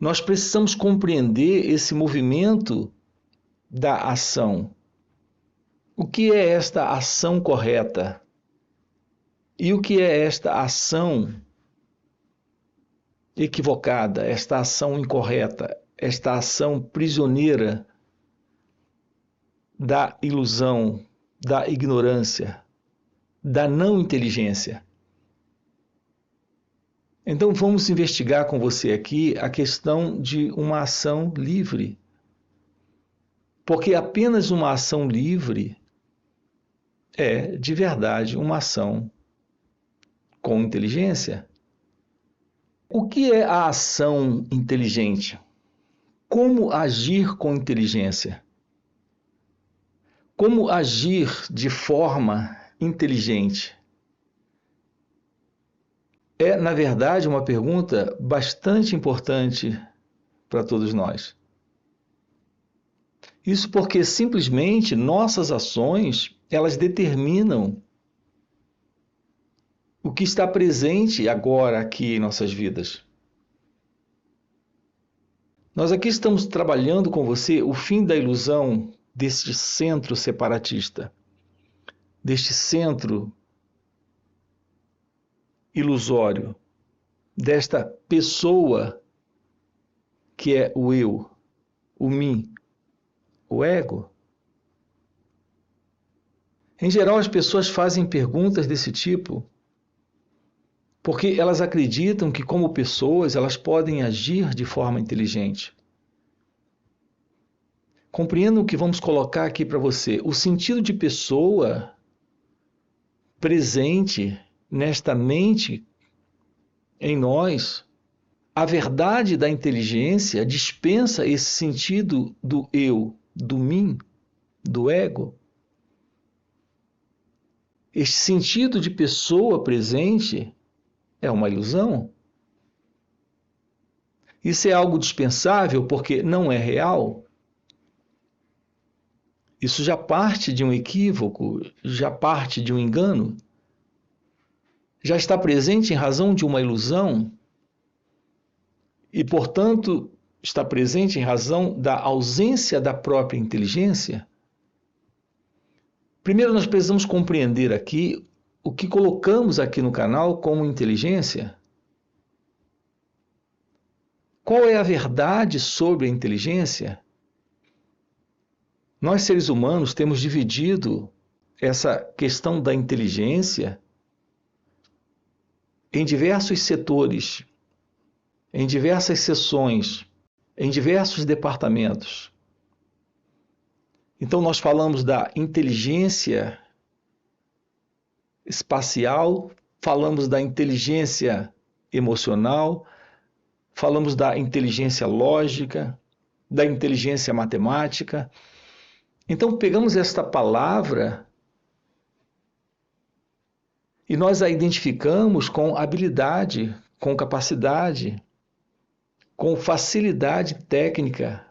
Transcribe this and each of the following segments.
nós precisamos compreender esse movimento da ação. O que é esta ação correta? E o que é esta ação equivocada, esta ação incorreta, esta ação prisioneira da ilusão, da ignorância, da não inteligência? Então vamos investigar com você aqui a questão de uma ação livre. Porque apenas uma ação livre é, de verdade, uma ação com inteligência. O que é a ação inteligente? Como agir com inteligência? Como agir de forma inteligente? É, na verdade, uma pergunta bastante importante para todos nós. Isso porque simplesmente nossas ações, elas determinam o que está presente agora aqui em nossas vidas. Nós aqui estamos trabalhando com você o fim da ilusão deste centro separatista, deste centro ilusório, desta pessoa que é o eu, o mim, o ego. Em geral, as pessoas fazem perguntas desse tipo porque elas acreditam que, como pessoas, elas podem agir de forma inteligente. Compreendam o que vamos colocar aqui para você. O sentido de pessoa presente nesta mente em nós, a verdade da inteligência dispensa esse sentido do eu, do mim, do ego. Este sentido de pessoa presente é uma ilusão. Isso é algo dispensável porque não é real. Isso já parte de um equívoco, já parte de um engano. Já está presente em razão de uma ilusão e, portanto, está presente em razão da ausência da própria inteligência. Primeiro, nós precisamos compreender aqui o que colocamos aqui no canal como inteligência. Qual é a verdade sobre a inteligência? Nós, seres humanos, temos dividido essa questão da inteligência em diversos setores, em diversas seções, em diversos departamentos. Então, nós falamos da inteligência espacial, falamos da inteligência emocional, falamos da inteligência lógica, da inteligência matemática. Então, pegamos esta palavra e nós a identificamos com habilidade, com capacidade, com facilidade técnica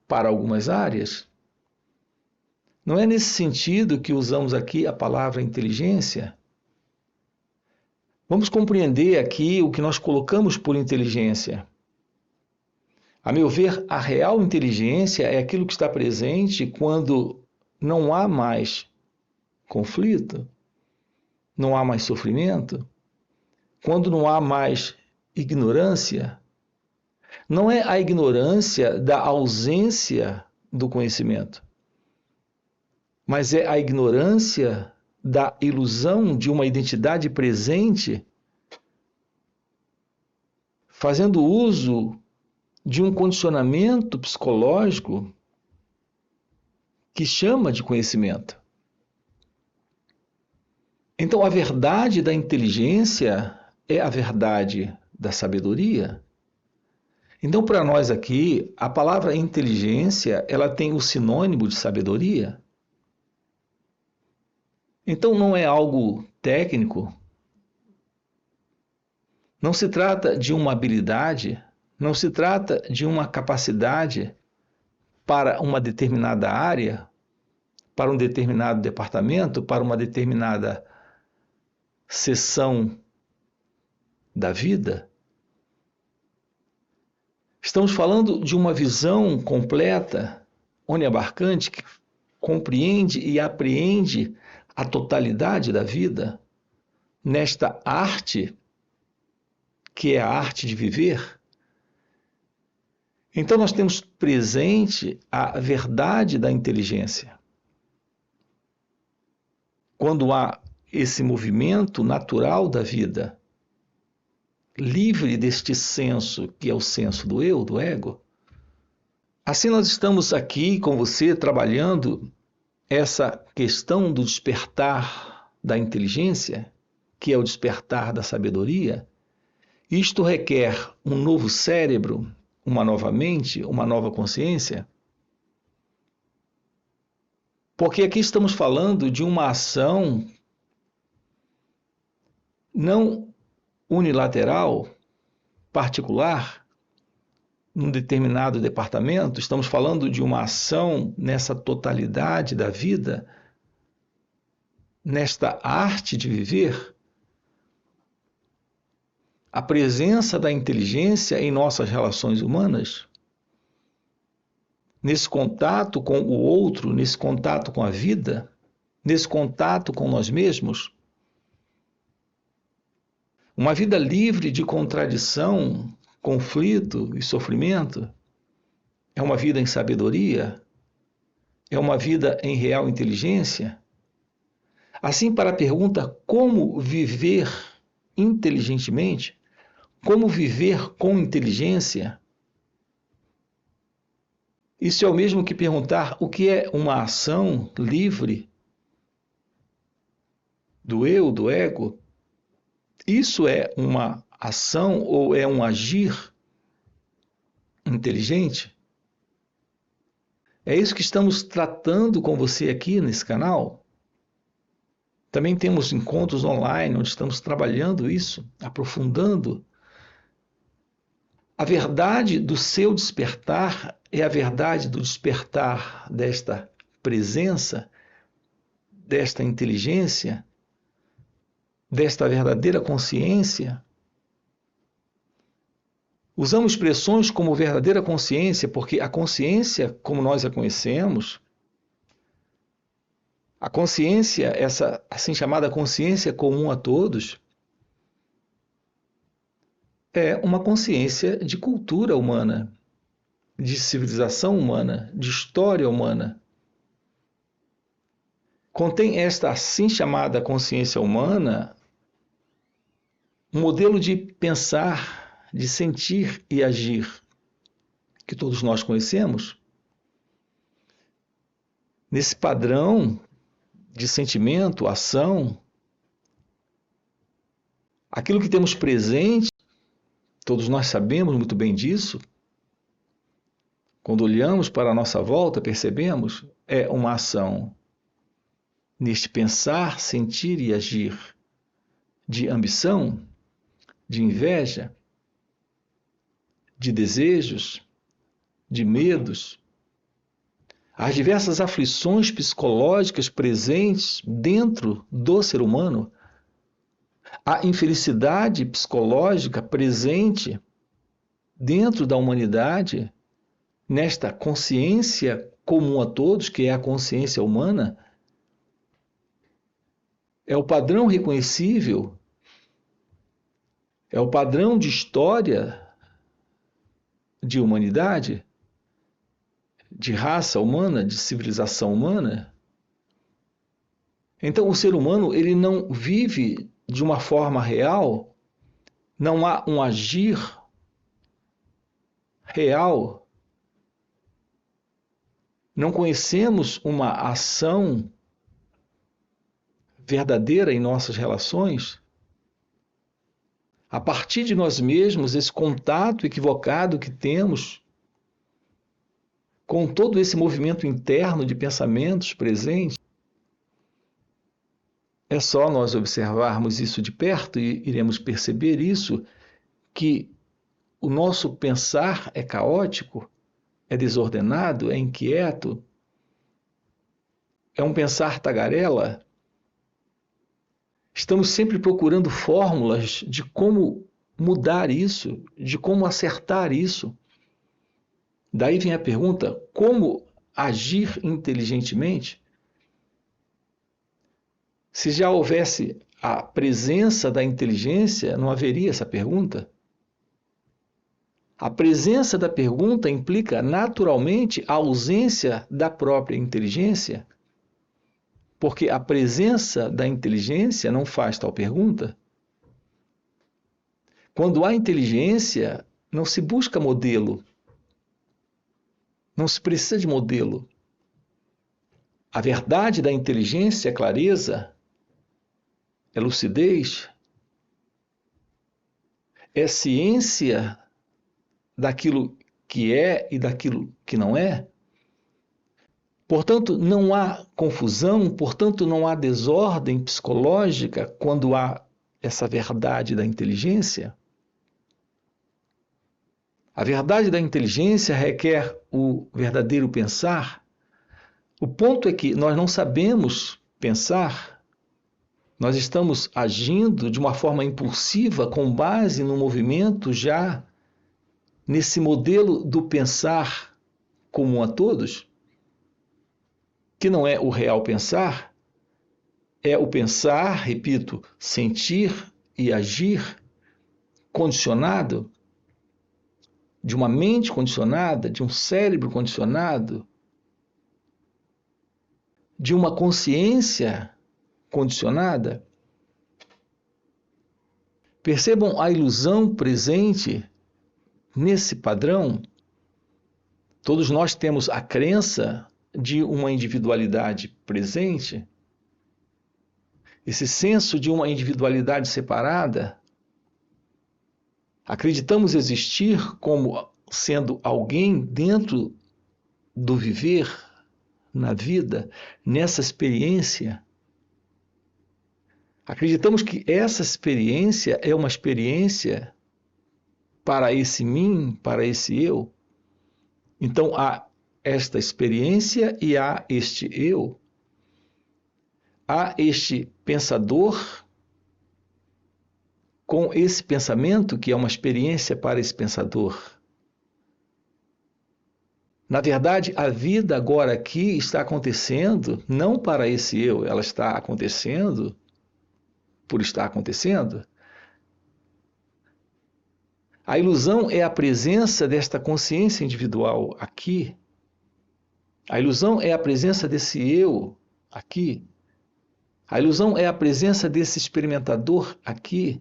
para algumas áreas. Não é nesse sentido que usamos aqui a palavra inteligência? Vamos compreender aqui o que nós colocamos por inteligência. A meu ver, a real inteligência é aquilo que está presente quando não há mais conflito, não há mais sofrimento, quando não há mais ignorância. Não é a ignorância da ausência do conhecimento, mas é a ignorância da ilusão de uma identidade presente, fazendo uso de um condicionamento psicológico que chama de conhecimento. Então, a verdade da inteligência é a verdade da sabedoria. Então, para nós aqui, a palavra inteligência, ela tem o sinônimo de sabedoria. Então, não é algo técnico. Não se trata de uma habilidade, não se trata de uma capacidade para uma determinada área, para um determinado departamento, para uma determinada seção da vida. Estamos falando de uma visão completa, oniabarcante, que compreende e apreende a totalidade da vida nesta arte, que é a arte de viver. Então nós temos presente a verdade da inteligência. Quando há esse movimento natural da vida, livre deste senso, que é o senso do eu, do ego, assim nós estamos aqui com você trabalhando essa questão do despertar da inteligência, que é o despertar da sabedoria. Isto requer um novo cérebro, uma nova mente, uma nova consciência. Porque aqui estamos falando de uma ação não unilateral, particular, num determinado departamento, estamos falando de uma ação nessa totalidade da vida, nesta arte de viver. A presença da inteligência em nossas relações humanas, nesse contato com o outro, nesse contato com a vida, nesse contato com nós mesmos. Uma vida livre de contradição, conflito e sofrimento é uma vida em sabedoria, é uma vida em real inteligência. Assim, para a pergunta como viver inteligentemente, como viver com inteligência, isso é o mesmo que perguntar o que é uma ação livre do eu, do ego. Isso é uma ação ou é um agir inteligente? É isso que estamos tratando com você aqui nesse canal. Também temos encontros online onde estamos trabalhando isso, aprofundando. A verdade do seu despertar é a verdade do despertar desta presença, desta inteligência, desta verdadeira consciência. Usamos expressões como verdadeira consciência porque a consciência, como nós a conhecemos, a consciência, essa assim chamada consciência comum a todos, é uma consciência de cultura humana, de civilização humana, de história humana. Contém esta assim chamada consciência humana um modelo de pensar, de sentir e agir que todos nós conhecemos. Nesse padrão de sentimento, ação, aquilo que temos presente, todos nós sabemos muito bem disso, quando olhamos para a nossa volta, percebemos, é uma ação neste pensar, sentir e agir de ambição, de inveja, de desejos, de medos, as diversas aflições psicológicas presentes dentro do ser humano, a infelicidade psicológica presente dentro da humanidade, nesta consciência comum a todos, que é a consciência humana, é o padrão reconhecível, é o padrão de história de humanidade, de raça humana, de civilização humana. Então, o ser humano ele não vive de uma forma real, não há um agir real, não conhecemos uma ação verdadeira em nossas relações. A partir de nós mesmos, esse contato equivocado que temos com todo esse movimento interno de pensamentos presentes, é só nós observarmos isso de perto e iremos perceber isso, que o nosso pensar é caótico, é desordenado, é inquieto, é um pensar tagarela. Estamos sempre procurando fórmulas de como mudar isso, de como acertar isso. Daí vem a pergunta: como agir inteligentemente? Se já houvesse a presença da inteligência, não haveria essa pergunta? A presença da pergunta implica naturalmente a ausência da própria inteligência, porque a presença da inteligência não faz tal pergunta. Quando há inteligência, não se busca modelo, não se precisa de modelo. A verdade da inteligência é clareza, é lucidez, é ciência daquilo que é e daquilo que não é. Portanto, não há confusão, portanto, não há desordem psicológica quando há essa verdade da inteligência. A verdade da inteligência requer o verdadeiro pensar. O ponto é que nós não sabemos pensar, nós estamos agindo de uma forma impulsiva com base no movimento já nesse modelo do pensar comum a todos, que não é o real pensar, é o pensar, repito, sentir e agir condicionado, de uma mente condicionada, de um cérebro condicionado, de uma consciência condicionada. Percebam a ilusão presente nesse padrão. Todos nós temos a crença de uma individualidade presente, esse senso de uma individualidade separada. Acreditamos existir como sendo alguém dentro do viver, na vida, nessa experiência. Acreditamos que essa experiência é uma experiência para esse mim, para esse eu. Então há esta experiência e há este eu. Há este pensador com esse pensamento que é uma experiência para esse pensador. Na verdade, a vida agora aqui está acontecendo não para esse eu, ela está acontecendo por estar acontecendo. A ilusão é a presença desta consciência individual aqui. A ilusão é a presença desse eu aqui. A ilusão é a presença desse experimentador aqui.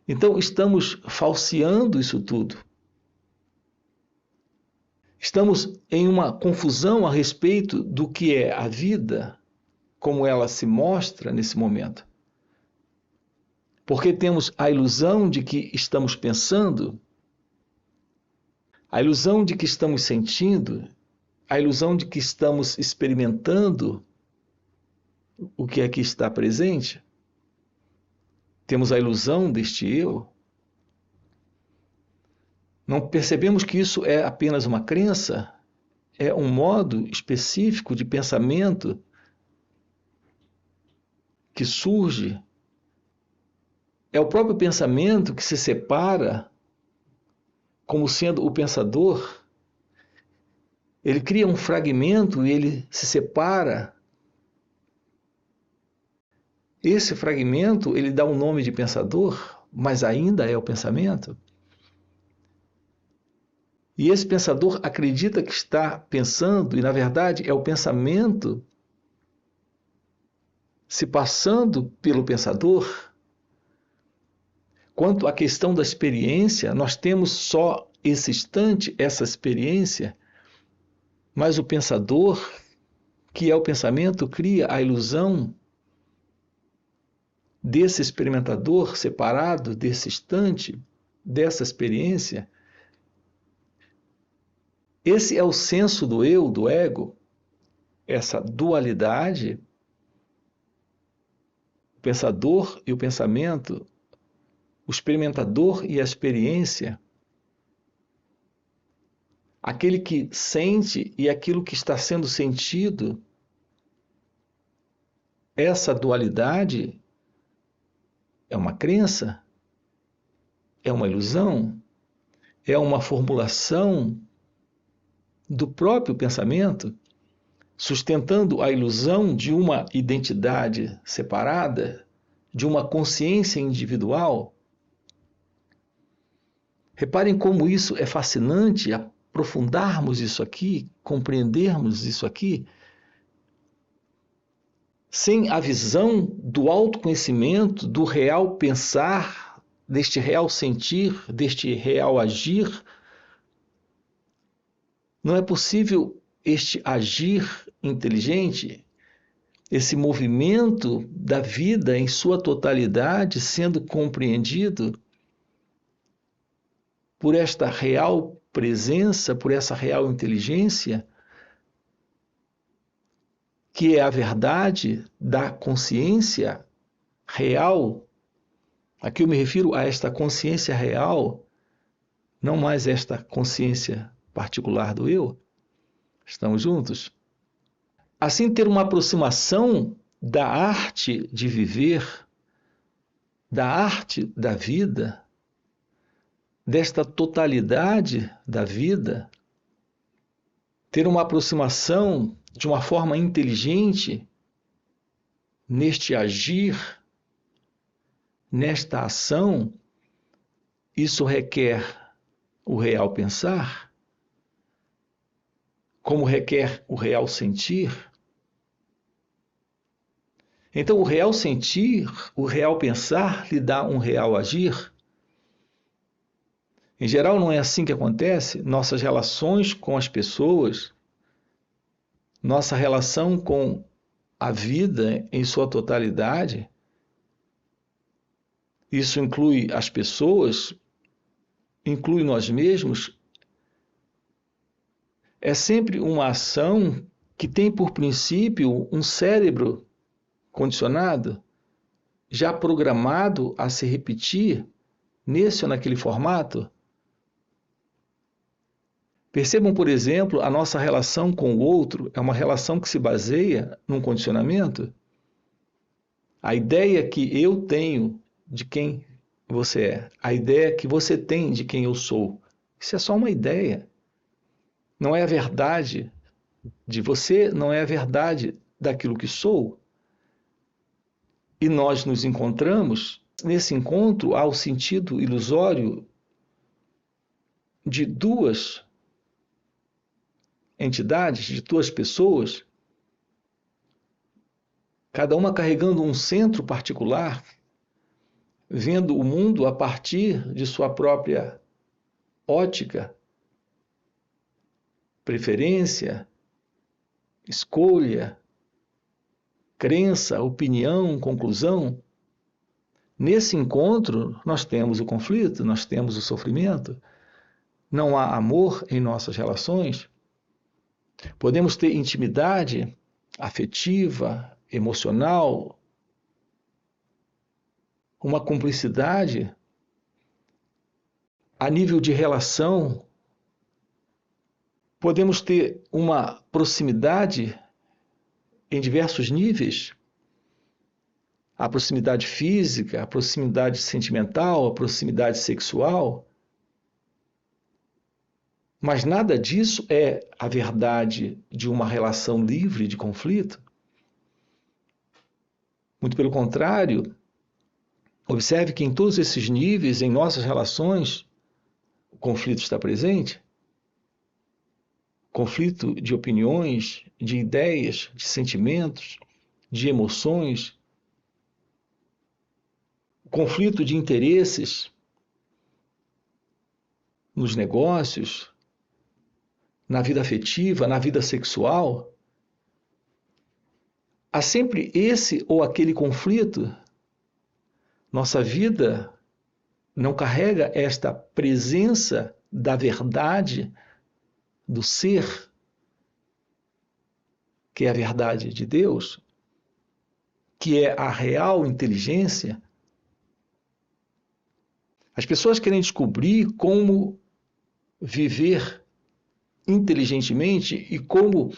Então, estamos falseando isso tudo. Estamos em uma confusão a respeito do que é a vida, como ela se mostra nesse momento. Porque temos a ilusão de que estamos pensando, a ilusão de que estamos sentindo, a ilusão de que estamos experimentando o que aqui está presente. Temos a ilusão deste eu. Não percebemos que isso é apenas uma crença, é um modo específico de pensamento que surge. É o próprio pensamento que se separa como sendo o pensador. Ele cria um fragmento e ele se separa. Esse fragmento, ele dá um nome de pensador, mas ainda é o pensamento. E esse pensador acredita que está pensando, e na verdade é o pensamento se passando pelo pensador. Quanto à questão da experiência, nós temos só esse instante, essa experiência, mas o pensador, que é o pensamento, cria a ilusão desse experimentador separado desse instante, dessa experiência. Esse é o senso do eu, do ego, essa dualidade, o pensador e o pensamento, o experimentador e a experiência, aquele que sente e aquilo que está sendo sentido. Essa dualidade é uma crença? É uma ilusão? é uma formulação do próprio pensamento, sustentando a ilusão de uma identidade separada, de uma consciência individual. Reparem como isso é fascinante, aprofundarmos isso aqui, compreendermos isso aqui, sem a visão do autoconhecimento, do real pensar, deste real sentir, deste real agir. Não é possível este agir inteligente, esse movimento da vida em sua totalidade sendo compreendido por esta real presença, por essa real inteligência, que é a verdade da consciência real. Aqui eu me refiro a esta consciência real, não mais esta consciência particular do eu. Estamos juntos? Assim, ter uma aproximação da arte de viver, da arte da vida, desta totalidade da vida, ter uma aproximação de uma forma inteligente neste agir, nesta ação, isso requer o real pensar, como requer o real sentir. Então, o real sentir, o real pensar, lhe dá um real agir. Em geral, não é assim que acontece. Nossas relações com as pessoas, nossa relação com a vida em sua totalidade, isso inclui as pessoas, inclui nós mesmos, é sempre uma ação que tem por princípio um cérebro condicionado, já programado a se repetir nesse ou naquele formato. Percebam, por exemplo, a nossa relação com o outro é uma relação que se baseia num condicionamento. A ideia que eu tenho de quem você é, a ideia que você tem de quem eu sou, isso é só uma ideia. Não é a verdade de você, não é a verdade daquilo que sou. E nós nos encontramos, nesse encontro há o sentido ilusório de duas entidades, de duas pessoas, cada uma carregando um centro particular, vendo o mundo a partir de sua própria ótica, preferência, escolha, crença, opinião, conclusão. Nesse encontro, nós temos o conflito, nós temos o sofrimento, não há amor em nossas relações. Podemos ter intimidade afetiva, emocional, uma cumplicidade a nível de relação. Podemos ter uma proximidade em diversos níveis. A proximidade física, a proximidade sentimental, a proximidade sexual. Mas nada disso é a verdade de uma relação livre de conflito. Muito pelo contrário, observe que em todos esses níveis, em nossas relações, o conflito está presente. Conflito de opiniões, de ideias, de sentimentos, de emoções. Conflito de interesses nos negócios, na vida afetiva, na vida sexual. Há sempre esse ou aquele conflito. Nossa vida não carrega esta presença da verdade, do ser, que é a verdade de Deus, que é a real inteligência. As pessoas querem descobrir como viver inteligentemente e como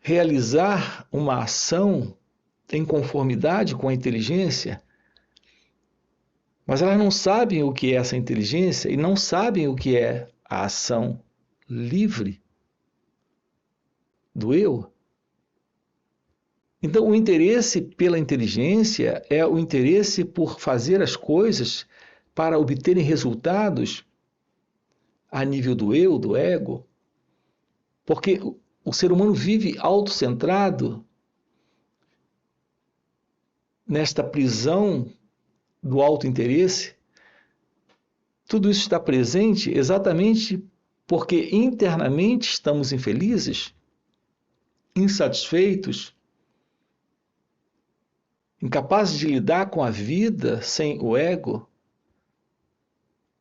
realizar uma ação em conformidade com a inteligência, Mas elas não sabem o que é essa inteligência e não sabem o que é a ação livre do eu. Então, o interesse pela inteligência é o interesse por fazer as coisas para obterem resultados a nível do eu, do ego, porque o ser humano vive autocentrado nesta prisão do autointeresse. Tudo isso está presente exatamente porque internamente estamos infelizes, insatisfeitos, incapazes de lidar com a vida sem o ego,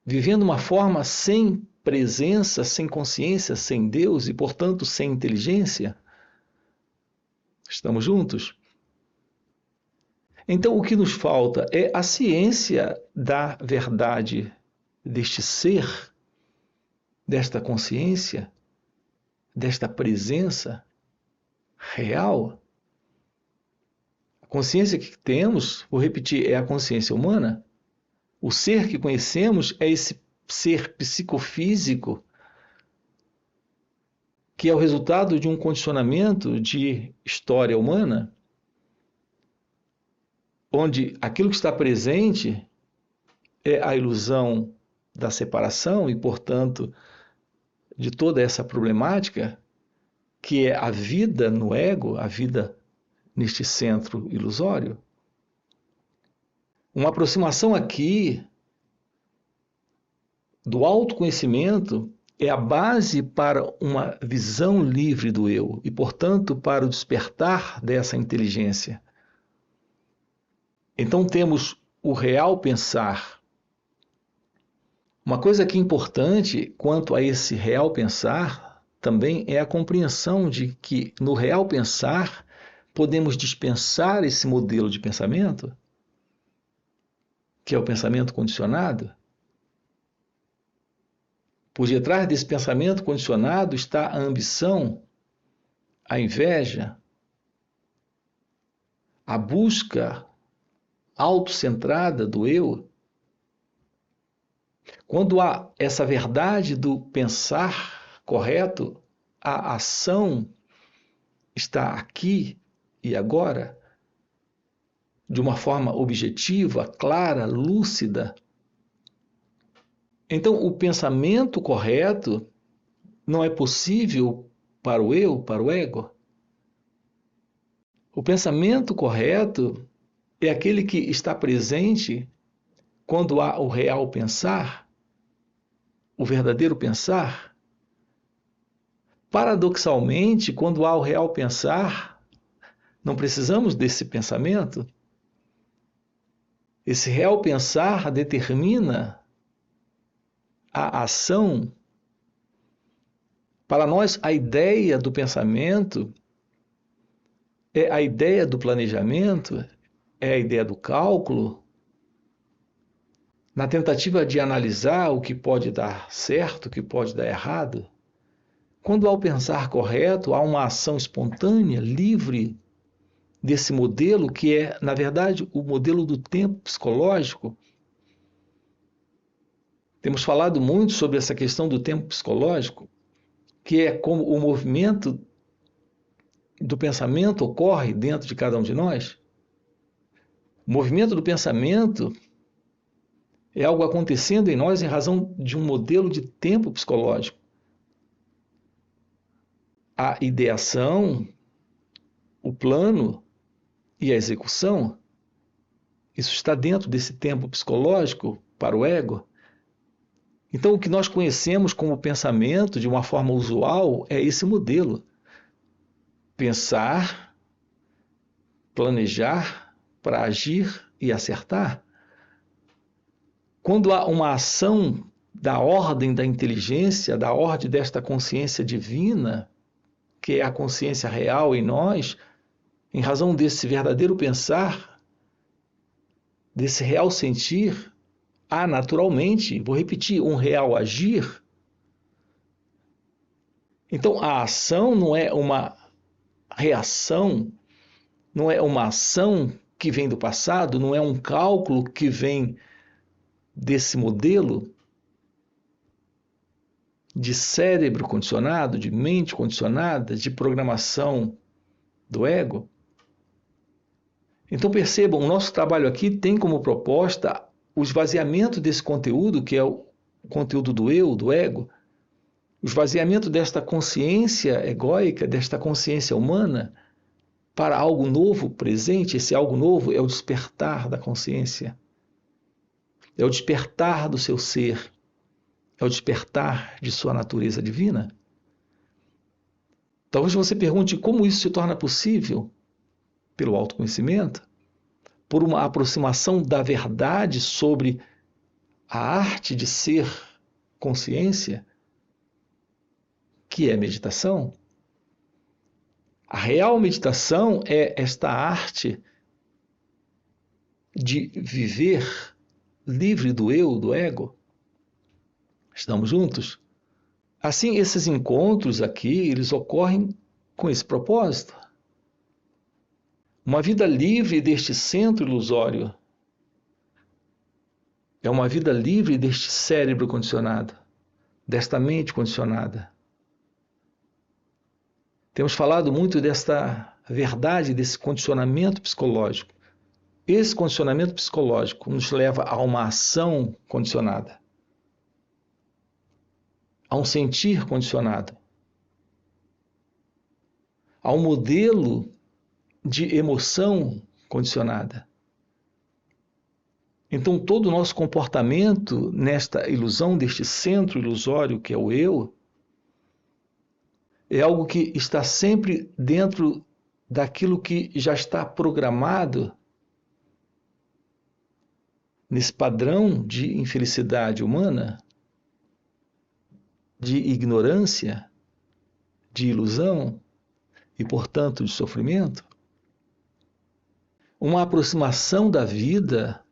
vivendo uma forma sem presença, sem consciência, sem Deus e, portanto, sem inteligência. Estamos juntos? Então, o que nos falta é a ciência da verdade deste ser, desta consciência, desta presença real. A consciência que temos, vou repetir, é a consciência humana. O ser que conhecemos é esse ser psicofísico que é o resultado de um condicionamento de história humana, onde aquilo que está presente é a ilusão da separação e, portanto, de toda essa problemática, que é a vida no ego, a vida neste centro ilusório. Uma aproximação aqui do autoconhecimento é a base para uma visão livre do eu e, portanto, para o despertar dessa inteligência. Então temos o real pensar. Uma coisa que é importante quanto a esse real pensar também é a compreensão de que no real pensar podemos dispensar esse modelo de pensamento, que é o pensamento condicionado. Por detrás desse pensamento condicionado está a ambição, a inveja, a busca autocentrada do eu. Quando há essa verdade do pensar correto, a ação está aqui e agora, de uma forma objetiva, clara, lúcida. Então, o pensamento correto não é possível para o eu, para o ego. O pensamento correto é aquele que está presente quando há o real pensar, o verdadeiro pensar. Paradoxalmente, quando há o real pensar, não precisamos desse pensamento. Esse real pensar determina a ação. Para nós, a ideia do pensamento é a ideia do planejamento, é a ideia do cálculo, na tentativa de analisar o que pode dar certo, o que pode dar errado. Quando há o pensar correto, há uma ação espontânea, livre desse modelo que é, na verdade, o modelo do tempo psicológico. Temos falado muito sobre essa questão do tempo psicológico, que é como o movimento do pensamento ocorre dentro de cada um de nós. O movimento do pensamento é algo acontecendo em nós em razão de um modelo de tempo psicológico. A ideação, o plano e a execução, isso está dentro desse tempo psicológico para o ego. Então, o que nós conhecemos como pensamento de uma forma usual é esse modelo. Pensar, planejar para agir e acertar. Quando há uma ação da ordem da inteligência, da ordem desta consciência divina, que é a consciência real em nós, em razão desse verdadeiro pensar, desse real sentir, há naturalmente, vou repetir, um real agir. Então, a ação não é uma reação, não é uma ação que vem do passado, não é um cálculo que vem desse modelo de cérebro condicionado, de mente condicionada, de programação do ego. Então percebam, o nosso trabalho aqui tem como proposta o esvaziamento desse conteúdo, que é o conteúdo do eu, do ego, o esvaziamento desta consciência egóica, desta consciência humana, para algo novo presente. Esse algo novo é o despertar da consciência, é o despertar do seu ser, é o despertar de sua natureza divina. Talvez você pergunte como isso se torna possível. Pelo autoconhecimento, por uma aproximação da verdade sobre a arte de ser consciência, que é meditação. A real meditação é esta arte de viver livre do eu, do ego. Estamos juntos? Assim, esses encontros aqui, eles ocorrem com esse propósito. Uma vida livre deste centro ilusório é uma vida livre deste cérebro condicionado, desta mente condicionada. Temos falado muito desta verdade, desse condicionamento psicológico. Esse condicionamento psicológico nos leva a uma ação condicionada, a um sentir condicionado, a um modelo de emoção condicionada. Então, todo o nosso comportamento nesta ilusão, deste centro ilusório que é o eu, é algo que está sempre dentro daquilo que já está programado nesse padrão de infelicidade humana, de ignorância, de ilusão e, portanto, de sofrimento. Uma aproximação da vida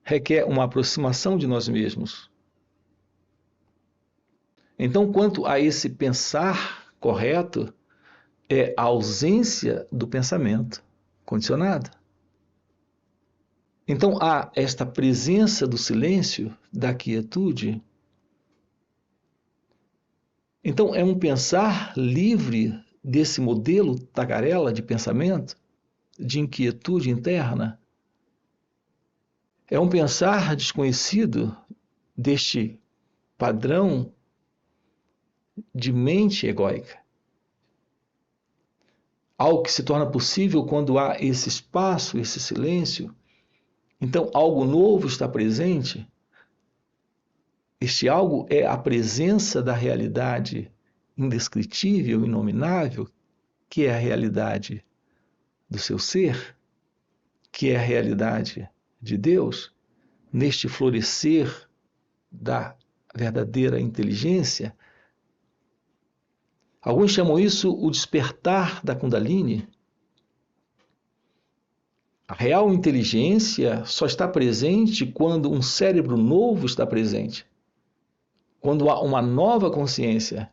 requer uma aproximação de nós mesmos. Então, quanto a esse pensar correto, é a ausência do pensamento condicionado. Então, há esta presença do silêncio, da quietude. Então, é um pensar livre desse modelo tagarela de pensamento, de inquietude interna. É um pensar desconhecido deste padrão de mente egóica. Algo que se torna possível quando há esse espaço, esse silêncio. Então, algo novo está presente. Este algo é a presença da realidade indescritível, inominável, que é a realidade do seu ser, que é a realidade de Deus, neste florescer da verdadeira inteligência. Alguns chamam isso o despertar da Kundalini. A real inteligência só está presente quando um cérebro novo está presente, quando há uma nova consciência.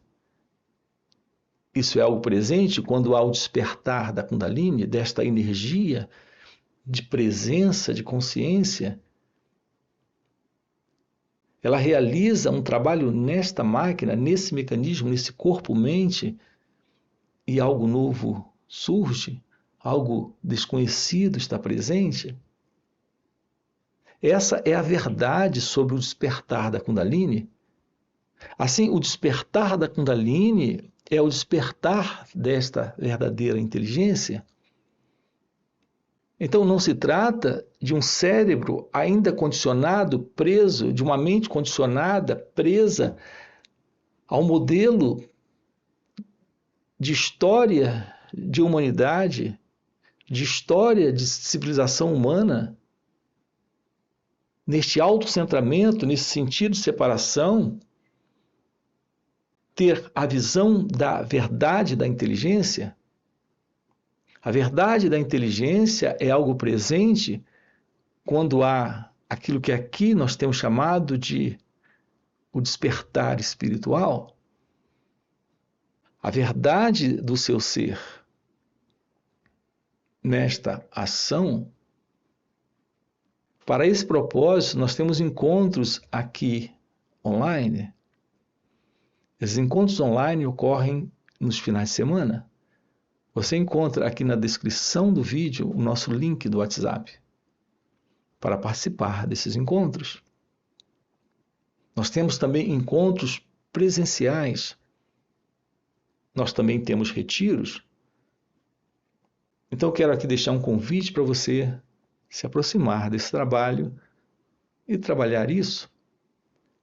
Isso é algo presente quando há o despertar da Kundalini, desta energia de presença, de consciência. Ela realiza um trabalho nesta máquina, nesse mecanismo, nesse corpo-mente, e algo novo surge, algo desconhecido está presente. Essa é a verdade sobre o despertar da Kundalini. Assim, o despertar da Kundalini é o despertar desta verdadeira inteligência. Então, não se trata de um cérebro ainda condicionado, preso, de uma mente condicionada, presa ao modelo de história de humanidade, de história de civilização humana, neste autocentramento, nesse sentido de separação, ter a visão da verdade da inteligência. A verdade da inteligência é algo presente quando há aquilo que aqui nós temos chamado de o despertar espiritual. A verdade do seu ser nesta ação Para esse propósito, nós temos encontros aqui online. Esses encontros online ocorrem nos finais de semana. Você encontra aqui na descrição do vídeo o nosso link do WhatsApp para participar desses encontros. Nós temos também encontros presenciais. Nós também temos retiros. Então eu quero aqui deixar um convite para você se aproximar desse trabalho e trabalhar isso.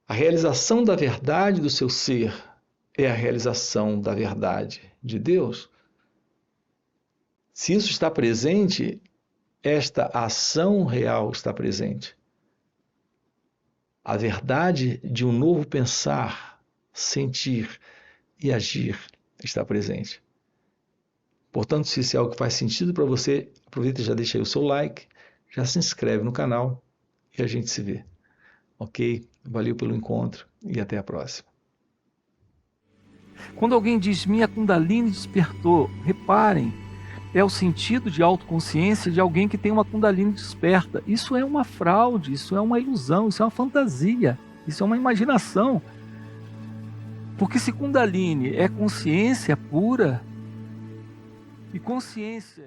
A realização da verdade do seu ser é a realização da verdade de Deus. Se isso está presente, esta ação real está presente. A verdade de um novo pensar, sentir e agir está presente. Portanto, se isso é algo que faz sentido para você, aproveita e já deixa aí o seu like, já se inscreve no canal e a gente se vê. Ok? Valeu pelo encontro e até a próxima. Quando alguém diz minha Kundalini despertou, reparem, é o sentido de autoconsciência de alguém que tem uma Kundalini desperta. Isso é uma fraude, isso é uma ilusão, isso é uma fantasia, isso é uma imaginação. Porque se Kundalini é consciência pura, e consciência